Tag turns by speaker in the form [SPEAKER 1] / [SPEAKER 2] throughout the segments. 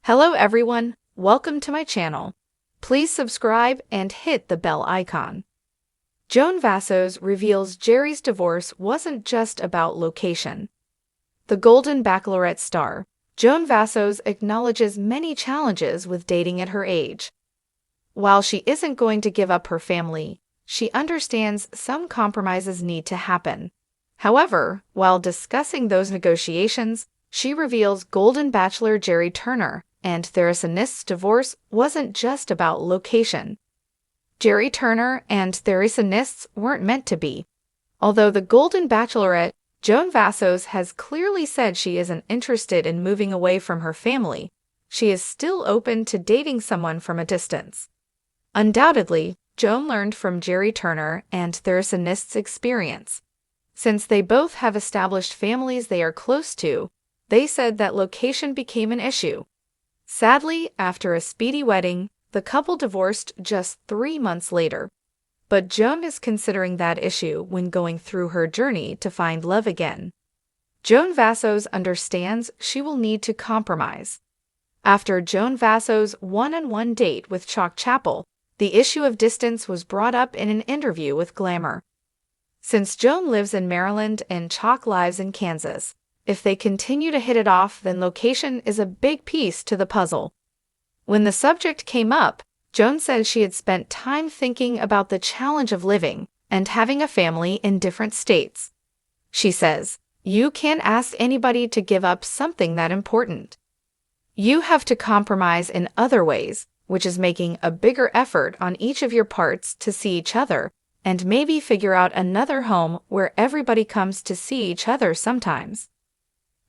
[SPEAKER 1] Hello everyone, welcome to my channel. Please subscribe and hit the bell icon. Joan Vassos reveals Gerry's divorce wasn't just about location. The Golden Bachelorette star, Joan Vassos acknowledges many challenges with dating at her age. While she isn't going to give up her family, she understands some compromises need to happen. However, while discussing those negotiations, she reveals Golden Bachelor Gerry Turner and Theresa divorce wasn't just about location. Gerry Turner and Theresa weren't meant to be. Although the Golden Bachelorette, Joan Vassos has clearly said she isn't interested in moving away from her family, she is still open to dating someone from a distance. Undoubtedly, Joan learned from Gerry Turner and Theresa experience. Since they both have established families they are close to, they said that location became an issue. Sadly, after a speedy wedding, the couple divorced just 3 months later. But Joan is considering that issue when going through her journey to find love again. Joan Vassos understands she will need to compromise. After Joan Vassos' one-on-one date with Chalk Chapel, the issue of distance was brought up in an interview with Glamour. Since Joan lives in Maryland and Chalk lives in Kansas, if they continue to hit it off, then location is a big piece to the puzzle. When the subject came up, Joan said she had spent time thinking about the challenge of living and having a family in different states. She says, "You can't ask anybody to give up something that important. You have to compromise in other ways, which is making a bigger effort on each of your parts to see each other and maybe figure out another home where everybody comes to see each other sometimes."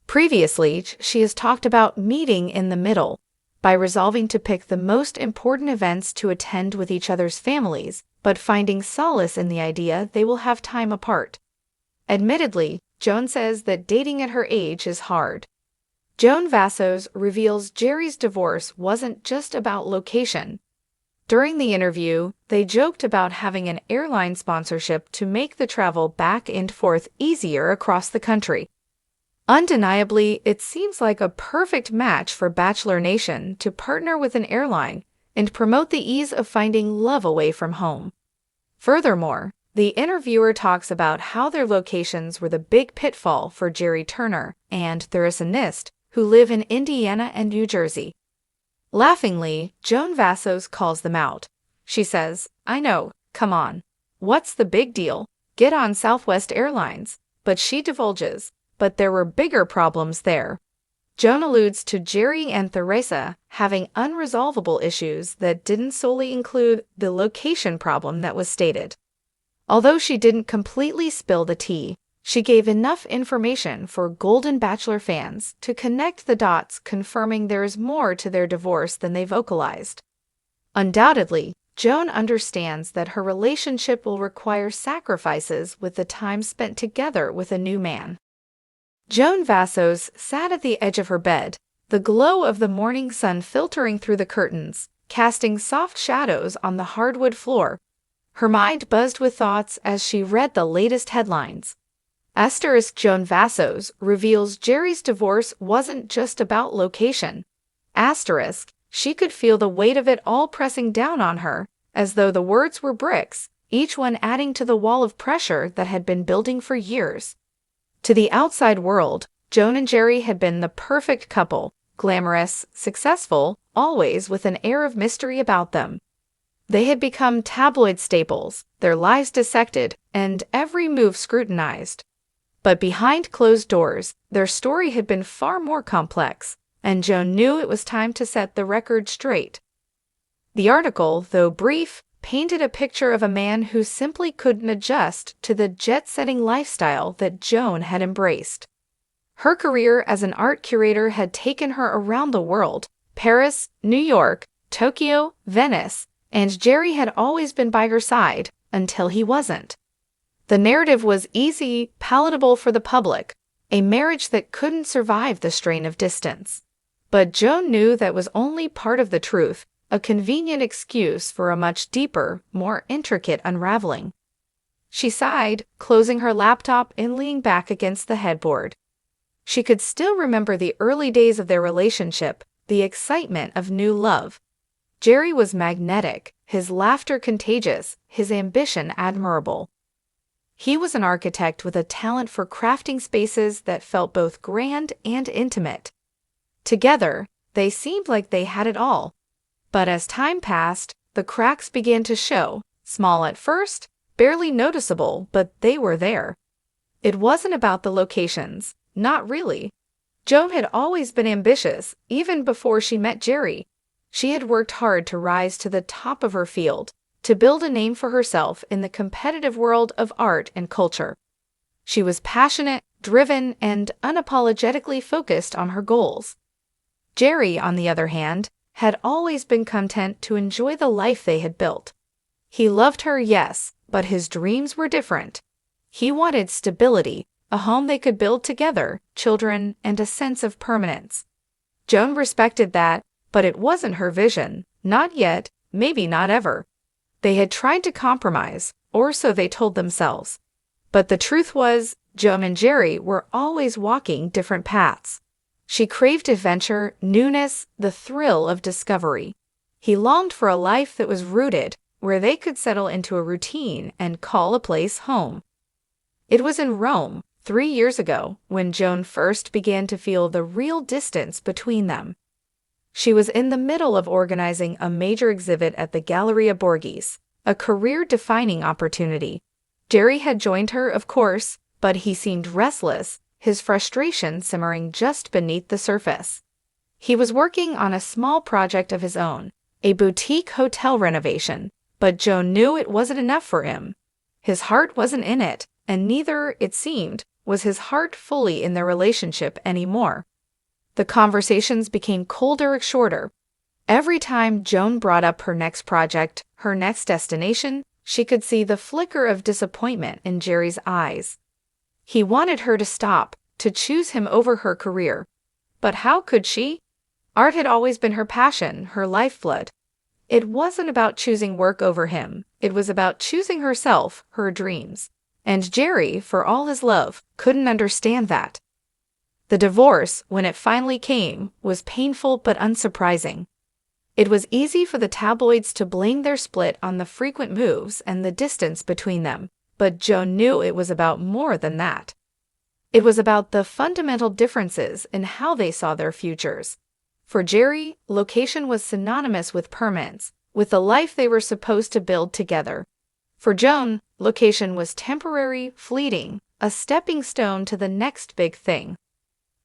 [SPEAKER 1] Previously, she has talked about meeting in the middle, by resolving to pick the most important events to attend with each other's families, but finding solace in the idea they will have time apart. Admittedly, Joan says that dating at her age is hard. Joan Vassos reveals Gerry's divorce wasn't just about location. During the interview, they joked about having an airline sponsorship to make the travel back and forth easier across the country. Undeniably, it seems like a perfect match for Bachelor Nation to partner with an airline and promote the ease of finding love away from home. Furthermore, the interviewer talks about how their locations were the big pitfall for Gerry Turner and Theresa who live in Indiana and New Jersey. Laughingly, Joan Vassos calls them out. She says, "I know, come on. What's the big deal? Get on Southwest Airlines." But she divulges, but there were bigger problems there. Joan alludes to Gerry and Theresa having unresolvable issues that didn't solely include the location problem that was stated. Although she didn't completely spill the tea, she gave enough information for Golden Bachelor fans to connect the dots, confirming there is more to their divorce than they vocalized. Undoubtedly, Joan understands that her relationship will require sacrifices with the time spent together with a new man. Joan Vassos sat at the edge of her bed, the glow of the morning sun filtering through the curtains, casting soft shadows on the hardwood floor. Her mind buzzed with thoughts as she read the latest headlines. Joan Vassos reveals Gerry's divorce wasn't just about location. She could feel the weight of it all pressing down on her, as though the words were bricks, each one adding to the wall of pressure that had been building for years. To the outside world, Joan and Gerry had been the perfect couple, glamorous, successful, always with an air of mystery about them. They had become tabloid staples, their lives dissected, and every move scrutinized. But behind closed doors, their story had been far more complex, and Joan knew it was time to set the record straight. The article, though brief, painted a picture of a man who simply couldn't adjust to the jet-setting lifestyle that Joan had embraced. Her career as an art curator had taken her around the world: Paris, New York, Tokyo, Venice, and Gerry had always been by her side, until he wasn't. The narrative was easy, palatable for the public, a marriage that couldn't survive the strain of distance. But Joan knew that was only part of the truth, a convenient excuse for a much deeper, more intricate unraveling. She sighed, closing her laptop and leaning back against the headboard. She could still remember the early days of their relationship, the excitement of new love. Gerry was magnetic, his laughter contagious, his ambition admirable. He was an architect with a talent for crafting spaces that felt both grand and intimate. Together, they seemed like they had it all. But as time passed, the cracks began to show, small at first, barely noticeable, but they were there. It wasn't about the locations, not really. Joan had always been ambitious, even before she met Gerry. She had worked hard to rise to the top of her field, to build a name for herself in the competitive world of art and culture. She was passionate, driven, and unapologetically focused on her goals. Gerry, on the other hand, had always been content to enjoy the life they had built. He loved her, yes, but his dreams were different. He wanted stability, a home they could build together, children, and a sense of permanence. Joan respected that, but it wasn't her vision, not yet, maybe not ever. They had tried to compromise, or so they told themselves. But the truth was, Joan and Gerry were always walking different paths. She craved adventure, newness, the thrill of discovery. He longed for a life that was rooted, where they could settle into a routine and call a place home. It was in Rome, 3 years ago, when Joan first began to feel the real distance between them. She was in the middle of organizing a major exhibit at the Galleria Borghese, a career-defining opportunity. Gerry had joined her, of course, but he seemed restless, his frustration simmering just beneath the surface. He was working on a small project of his own, a boutique hotel renovation, but Joan knew it wasn't enough for him. His heart wasn't in it, and neither, it seemed, was his heart fully in their relationship anymore. The conversations became colder and shorter. Every time Joan brought up her next project, her next destination, she could see the flicker of disappointment in Gerry's eyes. He wanted her to stop, to choose him over her career. But how could she? Art had always been her passion, her lifeblood. It wasn't about choosing work over him, it was about choosing herself, her dreams. And Gerry, for all his love, couldn't understand that. The divorce, when it finally came, was painful but unsurprising. It was easy for the tabloids to blame their split on the frequent moves and the distance between them, but Joan knew it was about more than that. It was about the fundamental differences in how they saw their futures. For Gerry, location was synonymous with permanence, with the life they were supposed to build together. For Joan, location was temporary, fleeting, a stepping stone to the next big thing.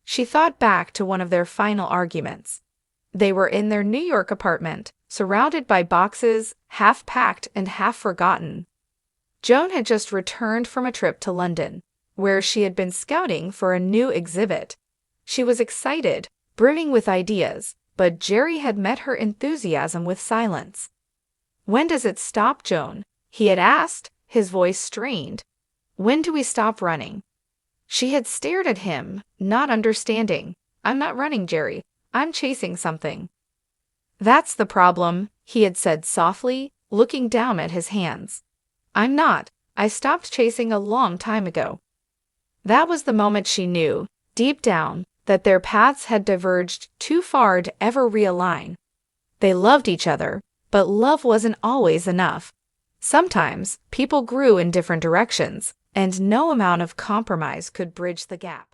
[SPEAKER 1] She thought back to one of their final arguments. They were in their New York apartment, surrounded by boxes, half packed and half forgotten. Joan had just returned from a trip to London, where she had been scouting for a new exhibit. She was excited, brimming with ideas, but Gerry had met her enthusiasm with silence. "When does it stop, Joan?" he had asked, his voice strained. "When do we stop running?" She had stared at him, not understanding. "I'm not running, Gerry. I'm chasing something." "That's the problem," he had said softly, looking down at his hands. "I'm not. I stopped chasing a long time ago." That was the moment she knew, deep down, that their paths had diverged too far to ever realign. They loved each other, but love wasn't always enough. Sometimes, people grew in different directions, and no amount of compromise could bridge the gap.